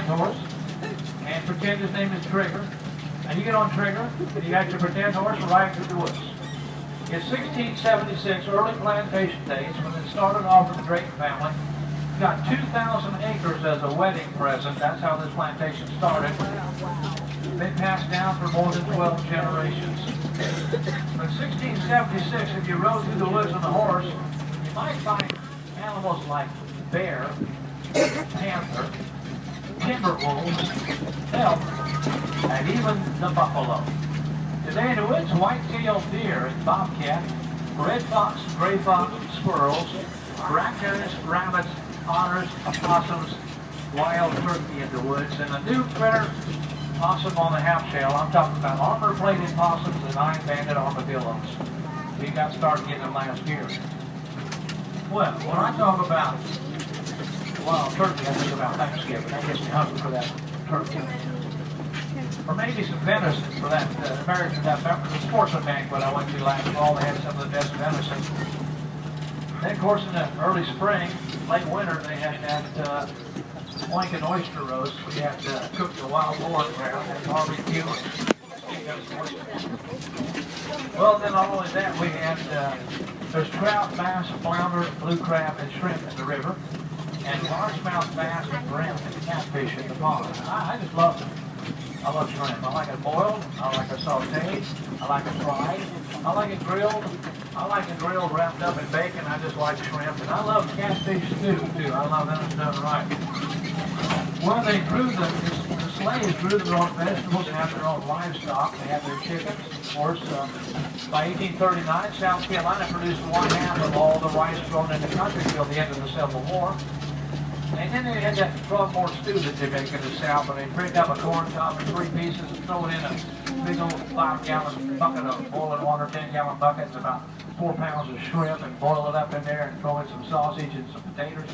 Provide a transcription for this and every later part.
pretend horse and pretend his name is Trigger. And you get on Trigger, and you got your pretend horse riding through the woods. In 1676, early plantation days, when it started off with the Drayton family, got 2,000 acres as a wedding present. That's how this plantation started. Been passed down for more than 12 generations. In 1676, if you rode through the woods on a horse, you might find animals like bear, panther, timber wolves, elk, and even the buffalo. Today in the woods, white-tailed deer and bobcat, red fox, gray fox, squirrels, raccoons, rabbits, otters, opossums, wild turkey in the woods, and a new critter, possum on the half-shell. I'm talking about armor-plated possums and iron-banded armadillos. We got started getting them last year. Well, when I talk about wild turkey, I think about Thanksgiving. That gets me hungry for that turkey. Or maybe some venison for that the sportsman banquet I went to last fall. They had some of the best venison. Then, of course, in the early spring, late winter, they had that oink and oyster roast. We had cooked the wild boar ground and barbecue. Well, then not only that, we had there's trout, bass, flounder, blue crab, and shrimp in the river, and largemouth bass and brim and catfish in the pond. I just love them. I love shrimp. I like it boiled. I like it sauteed. I like it fried. I like it grilled. I like it grilled wrapped up in bacon. I just like shrimp. And I love catfish stew, too. I love that it's done right. Well, they grew the slaves grew their own vegetables and had their own livestock. They had their chickens. Of course, by 1839, South Carolina produced 1/2 of all the rice grown in the country till the end of the Civil War. And then they had that Frogmore stew that they make in the South, and they break up a corn cob in 3 pieces and throw it in a big old 5-gallon bucket of boiling water, 10-gallon buckets, about 4 pounds of shrimp, and boil it up in there and throw in some sausage and some potatoes.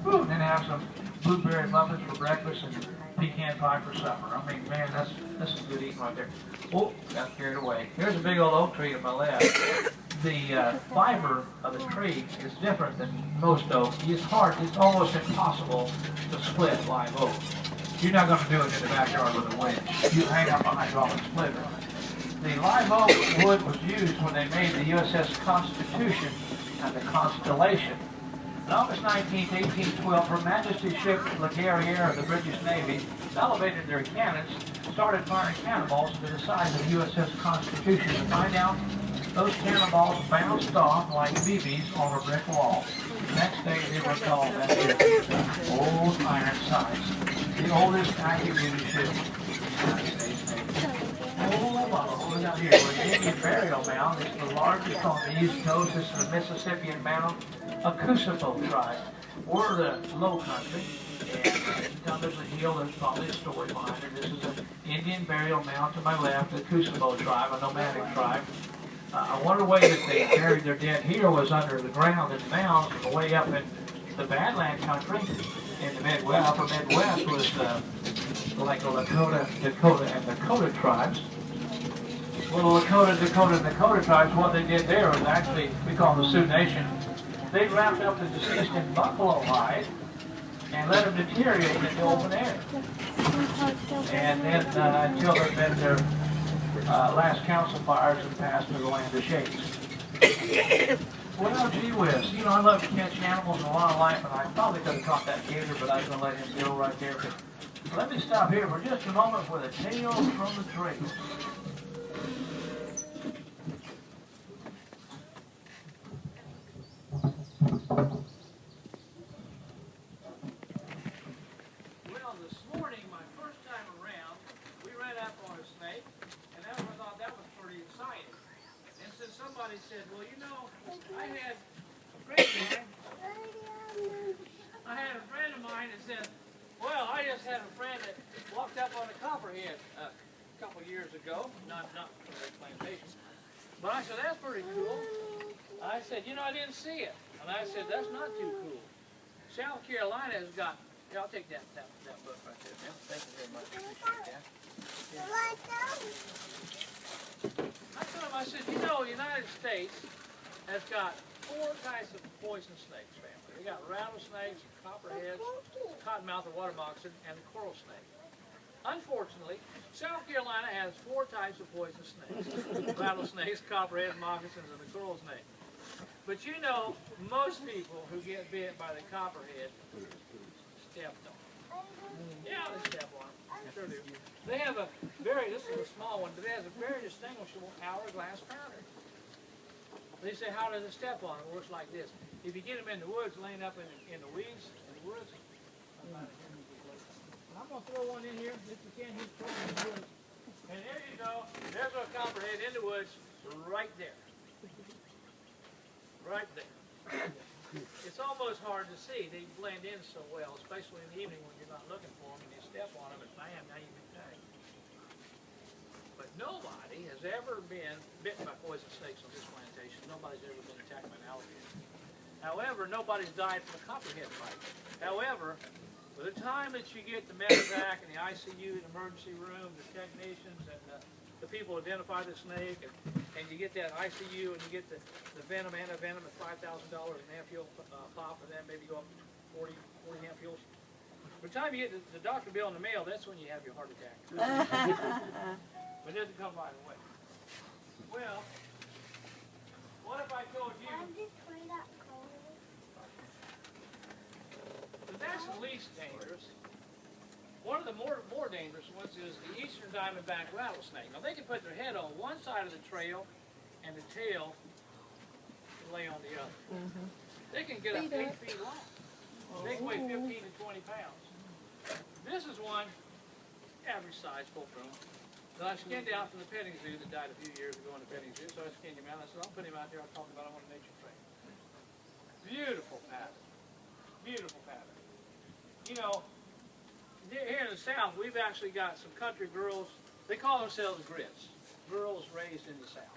Woo, and then have some blueberry muffins for breakfast and pecan pie for supper. I mean, man, that's some good eating right there. Oh, got carried away. Here's a big old oak tree to my left. The fiber of the tree is different than most oak. It's hard. It's almost impossible to split live oak. You're not going to do it in the backyard with a winch. You hang up a hydraulic splitter. The live oak wood was used when they made the USS Constitution and the Constellation. On August 19, 1812, Her Majesty's ship La Guerrière of the British Navy elevated their cannons, started firing cannonballs into the side of the USS Constitution to find out those cannonballs bounced off like BBs on a brick wall. The next day they were called that ship Old Ironsides, the oldest active duty ship in the United States Navy. Oh, look out here. We're the Indian Burial Mound. It's the largest on the East Coast. This is the Mississippian Mound, a Kusipo tribe. We're the low country, and anytime there's a hill, there's probably a story behind it. This is an Indian Burial Mound to my left, the Kusipo tribe, a nomadic tribe. One of the ways that they buried their dead here was under the ground in mounds, and way up in the Badland country, in the Midwest, upper Midwest, was like the Lakota, and Dakota tribes. Well, the Lakota, and Dakota tribes, what they did there was actually, we call them the Sioux Nation, they wrapped up the deceased in buffalo hide and let them deteriorate in the open air. And then until they've been their last council fires and passed to the land of shades. Well, gee whiz, you know, I love to catch animals in wildlife, and I probably could have caught that gator, but I was going to let him go right there. But let me stop here for just a moment with a tale from the trails. Well, this morning, my first time around, we ran up on a snake, and I thought that was pretty exciting. And so somebody said, well, you know, I had a friend of mine that said, well, I just had a friend that walked up on a copperhead a couple years ago, not from the plantation. But I said, that's pretty cool. I said, you know, I didn't see it. And I said, that's not too cool. South Carolina has got, here, I'll take that book right there, man. Thank you very much. Appreciate that. I told him, I said, you know, the United States has got 4 types of poison snakes, family. They got rattlesnakes, copperheads, cottonmouth or water moccasin, and the coral snake. Unfortunately, South Carolina has 4 types of poisonous snakes: rattlesnakes, copperhead, moccasins, and the coral snake. But you know, most people who get bit by the copperhead stepped on. Yeah, they step on them. Sure do. They have a very, this is a small one, but it has a very distinguishable hourglass pattern. They say, how does it step on it? It works like this. If you get them in the woods, laying up in the weeds, in the woods, I'm going to throw one in here, if you can, he's throwing in the woods. And there you go. There's a copperhead in the woods, right there. Right there. It's almost hard to see. They blend in so well, especially in the evening when you're not looking for them and you step on them and bam, now you've been tagged. But nobody has ever been bitten by poison snakes on this plantation. Nobody's ever been attacked by an alligator. However, nobody's died from a copperhead bite. However, by the time that you get the medevac and the ICU, the emergency room, the technicians, and the people identify the snake, and you get that ICU and you get the venom, antivenom at $5,000 an ampule pop, and then maybe go up to 40 ampules. By the time you get the doctor bill in the mail, that's when you have your heart attack. But it doesn't come right away. Well, what if I told you that that's the least dangerous? One of the more dangerous ones is the eastern diamondback rattlesnake. Now they can put their head on one side of the trail and the tail lay on the other. They can get up 8 feet long. They can weigh 15 to 20 pounds. This is one, average size, full grown, that I skinned out from the petting zoo that died a few years ago in the petting zoo. So I skinned him out. I said, I'll put him out there. I'll talk about him on a nature trail. Beautiful pattern. Beautiful pattern. You know, here in the South, we've actually got some country girls. They call themselves grits. Girls raised in the South.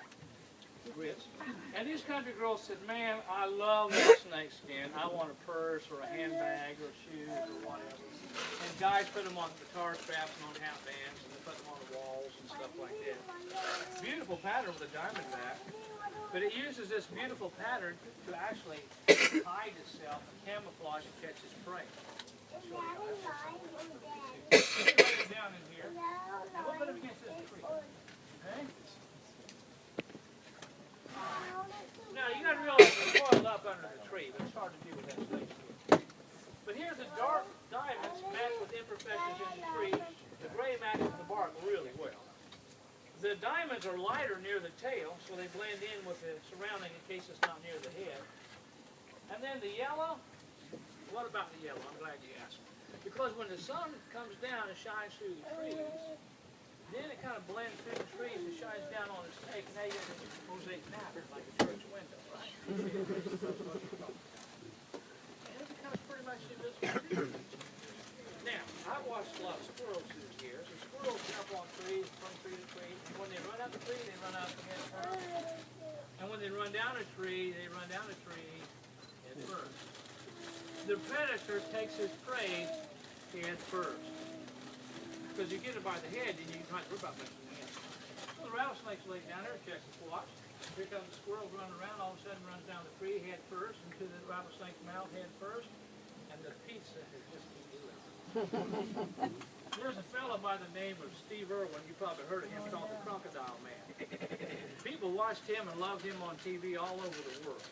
Grits. And these country girls said, man, I love that snake skin. I want a purse or a handbag or shoes or whatever. And guys put them on guitar straps and on hat bands, and they put them on the walls and stuff like that. Beautiful pattern with a diamondback. But it uses this beautiful pattern to actually hide itself and camouflage and catch its prey. I'll show you how that works. Let me lay it down in here, and we'll put it against this tree. Okay? Now, you got to realize it's coiled up under the tree, but it's hard to do with that snake skin. But here's the dark diamonds match with imperfections in the tree. The gray matches the bark really well. The diamonds are lighter near the tail, so they blend in with the surrounding in case it's not near the head. And then the yellow, what about the yellow? I'm glad you asked. Because when the sun comes down and shines through the trees, then it kind of blends through the trees and shines down on the snake, and now you get this mosaic pattern like a church window, right? And it's kind of pretty much invisible. Now, I've watched a lot of squirrels through the years, and squirrels jump on trees, from tree to tree, and when they run up a tree, they run out the head first. And when they run down a tree, they run down a tree head first. The predator takes his prey head first. Because you get it by the head, and you can't worry about much in the end. So the rattlesnake's laid down there, checks the watch. Here comes the squirrel running around, all of a sudden runs down the tree, head first, into the rattlesnake's mouth, head first, and the pizza is just delivered. There's a fellow by the name of Steve Irwin, you probably heard of him, called the Crocodile Man. People watched him and loved him on TV all over the world.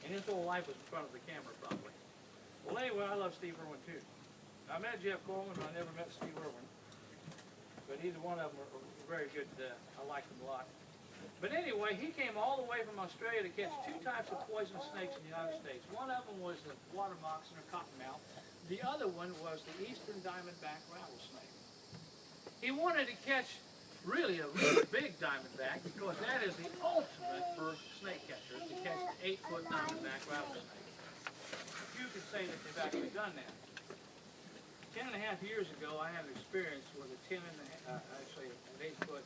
And his whole life was in front of the camera, probably. Well, anyway, I love Steve Irwin, too. I met Jeff Coleman, but I never met Steve Irwin. But either one of them are very good. I like them a lot. But anyway, he came all the way from Australia to catch 2 types of poisonous snakes in the United States. One of them was the water moccasin or cottonmouth. The other one was the eastern diamondback rattlesnake. He wanted to catch really a really big diamondback because that is the ultimate for snake catchers, to catch the 8-foot diamondback rattlesnake. You could say that they've actually done that. 10.5 years ago, I had an experience with a 8-foot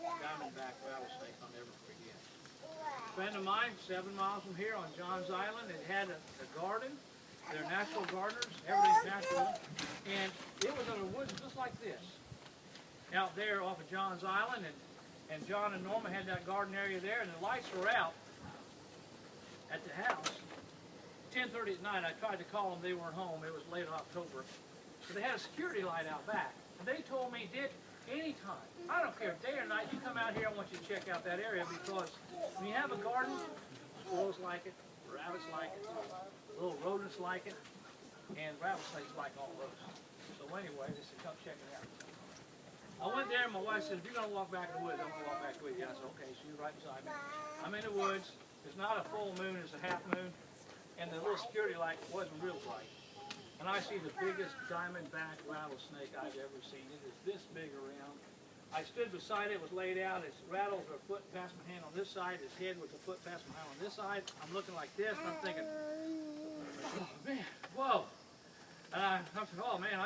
diamondback rattlesnake I'll never forget. A friend of mine, 7 miles from here on Johns Island, had a garden. They're natural gardeners, everything's natural, and it was in a woods just like this, out there off of Johns Island, and John and Norma had that garden area there, and the lights were out at the house. 10:30 at night. I tried to call them. They weren't home. It was late October. But they had a security light out back. And they told me, Dick, anytime, I don't care, day or night, you come out here, I want you to check out that area because when you have a garden, squirrels like it, rabbits like it, little rodents like it, and rattlesnakes like all those. So anyway, they said, come check it out. I went there and my wife said, if you're going to walk back in the woods, I'm going to walk back with you. I said, okay, she was right beside me. I'm in the woods. It's not a full moon, it's a half moon. And the little security light wasn't real bright. And I see the biggest diamondback rattlesnake I've ever seen. It is this big around. I stood beside it, was laid out. Its rattles are a foot past my hand on this side. Its head was a foot past my hand on this side. I'm looking like this, and I'm thinking, oh man, whoa. And I'm thinking, oh man,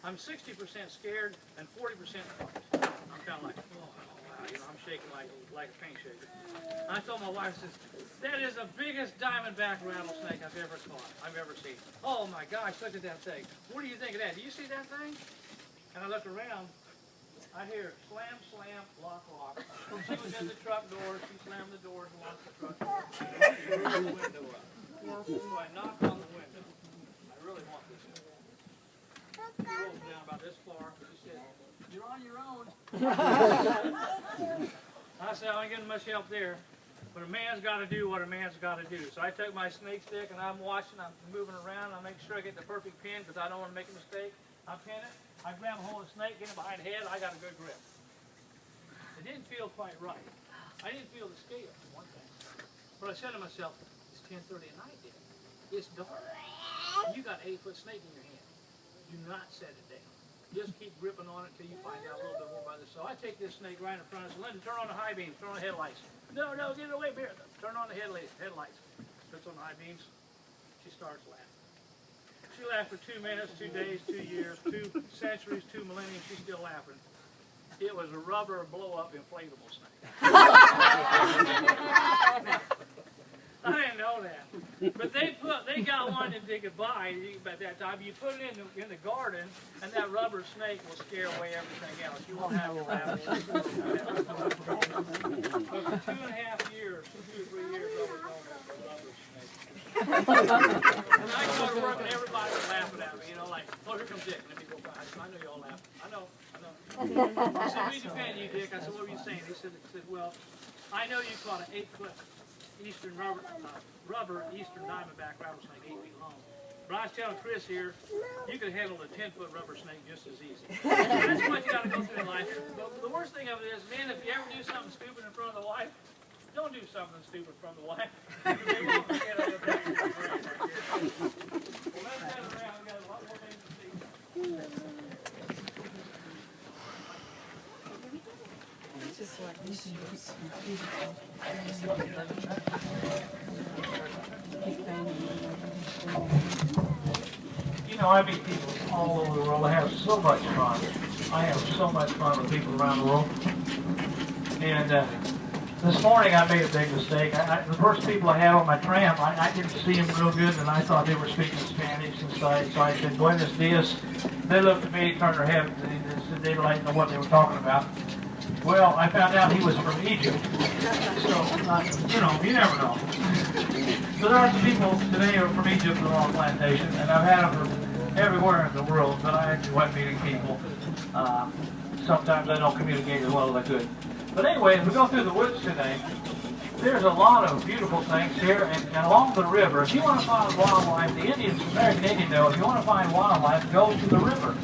I'm 60% scared and 40% pumped. I'm kind of like, oh wow, you know, I'm shaking like a paint shaker. And I told my wife, I says, that is the biggest diamondback rattlesnake I've ever caught, I've ever seen. Oh my gosh, look at that thing. What do you think of that? Do you see that thing? And I look around, I hear slam, slam, lock, lock. She was in the truck door, she slammed the doors and locked the truck door. She rolled the window up. So I knocked on the window. I really want this thing. She rolls down about this far. She said, you're on your own. I said, I ain't getting much help there. But a man's got to do what a man's got to do. So I took my snake stick and I'm watching, I'm moving around. I make sure I get the perfect pin because I don't want to make a mistake. I pin it, I grab a hold of the snake, get it behind the head, I got a good grip. It didn't feel quite right. I didn't feel the scale, for one thing. But I said to myself, it's 10:30 at night, Dick. It's dark. You got an 8-foot snake in your hand. Do not set it down. Just keep gripping on it until you find out a little bit more about this. So I take this snake right in front of us. Linda, turn on the high beams, turn on the headlights. No, get it away, here. Turn on the headlights. Puts on the high beams. She starts laughing. She laughed for 2 minutes, 2 days, 2 years, 2 centuries, 2 millennia. She's still laughing. It was a rubber blow-up inflatable snake. I didn't know that. But they got one that they could buy at that time. You put it in the garden, and that rubber snake will scare away everything else. You won't have your rabbit. But for 2.5 years, 2 or 3 years, I was known as the rubber snake. And I go to work and everybody was laughing at me, you know, like, oh, here comes Dick. Let me go by. I said, I know y'all laughing. I know. He said, we defend you, Dick. I said, what were you saying? He said, well, I know you caught an 8-foot eastern rubber eastern diamondback rattlesnake, 8 feet long. But I was telling Chris here, you could handle a 10-foot rubber snake just as easy. That's what you got to go through in life. But the worst thing of it is, man, if you ever do something stupid in front of the wife, don't do something stupid from the wife. They won't forget about that. Well, let's head around. We've got a lot more things to see. Just like these shoes. You know, I meet people all over the world. I have so much fun. I have so much fun with people around the world. And this morning I made a big mistake. The first people I had on my tram, I didn't see them real good, and I thought they were speaking Spanish and stuff. So I said, Buenos dias. They looked at me, turned their head, and they didn't know what they were talking about. Well, I found out he was from Egypt. So, you know, you never know. So there are some people today who are from Egypt on our plantation, and I've had them from everywhere in the world, but I enjoy meeting people. Sometimes I don't communicate as well as I could. But anyway, as we go through the woods today, there's a lot of beautiful things here, and along the river, if you want to find wildlife, the Indians, American Indian know, if you want to find wildlife, go to the river.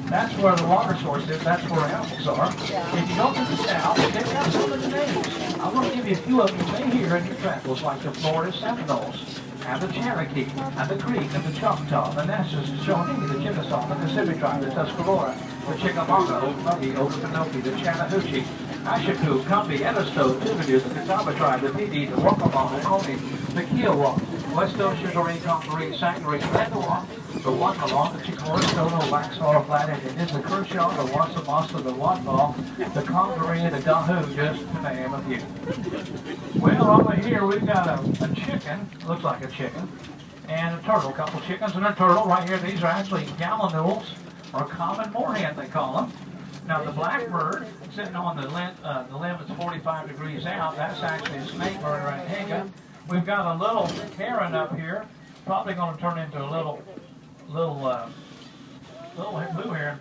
That's where the water source is. That's where animals are. If you go to the south, they've got some of the names. I'm going to give you a few of them you may hear in your travels, like the Florida Seminoles, and the Cherokee, and the Creek, and the Choctaw, the Nessus, the Shawnee, the Chickasaw, the Mississippi Tribe, the Tuscarora, the Chickamauga, Okie, Okefenokee, the Chattahoochee, Ashaku, Cumbie, Edisto, Tuvalu, the Catawba Tribe, the Pee Dee, the Waccamaw, the Oconee, the Kiowa, West Oshagoree, Congaree, Sangaree, Shenandoah, the Waccamaw, the Chicora, Stono, Waxhaw, Flathead, the Kershaw, the Wassamasa, the Wadball, the Congaree, the Dahoo, just to name a few. Well, over here we've got a chicken, looks like a chicken, and a turtle, a couple chickens and a turtle. Right here, these are actually gallinules, or common moorhen, they call them. Now the blackbird sitting on the limb that's 45 degrees out, that's actually a snakebird right here. We've got a little heron up here, probably going to turn into a little blue heron.